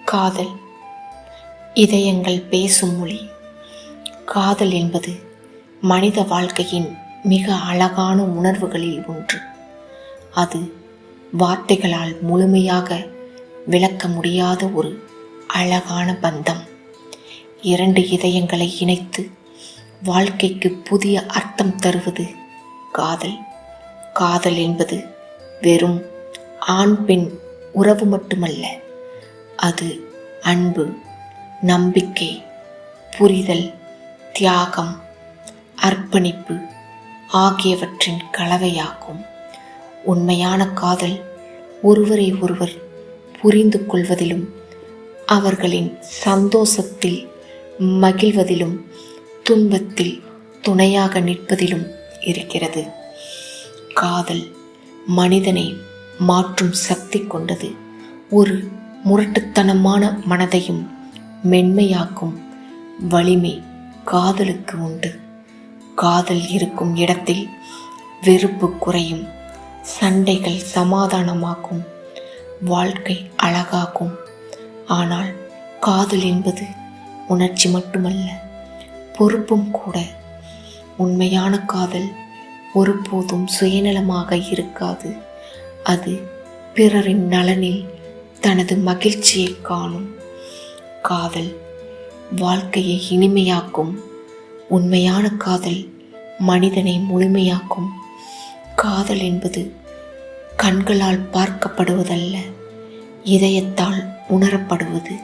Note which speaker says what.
Speaker 1: காதல் இதயங்கள் பேசும் மொழி. காதல் என்பது மனித வாழ்க்கையின் மிக அழகான உணர்வுகளில் ஒன்று. அது வார்த்தைகளால் முழுமையாக விளக்க முடியாத ஒரு அழகான பந்தம். இரண்டு இதயங்களை இணைத்து வாழ்க்கைக்கு புதிய அர்த்தம் தருவது காதல். காதல் என்பது வெறும் ஆண் பெண் உறவு மட்டுமல்ல, அது அன்பு, நம்பிக்கை, புரிதல், தியாகம், அர்ப்பணிப்பு ஆகியவற்றின் கலவையாகும். உண்மையான காதல் ஒருவரை ஒருவர் புரிந்து கொள்வதிலும், அவர்களின் சந்தோஷத்தில் மகிழ்வதிலும், துன்பத்தில் துணையாக நிற்பதிலும் இருக்கிறது. காதல் மனிதனை மாற்றும் சக்தி கொண்டது. ஒரு முரட்டுத்தனமான மனதையும் மென்மையாக்கும் வலிமை காதலுக்கு உண்டு. காதல் இருக்கும் இடத்தில் வெறுப்பு குறையும், சண்டைகள் சமாதானமாகும், வாழ்க்கை அழகாகும். ஆனால் காதல் என்பது உணர்ச்சி மட்டுமல்ல, பொறுப்பும் கூட. உண்மையான காதல் ஒருபோதும் சுயநலமாக இருக்காது. அது பிறரின் நலனில் தனது மகிழ்ச்சியை காணும். காதல் வாழ்க்கையை இனிமையாக்கும். உண்மையான காதல் மனிதனை முழுமையாக்கும். காதல் என்பது கண்களால் பார்க்கப்படுவதல்ல, இதயத்தால் உணரப்படுவது.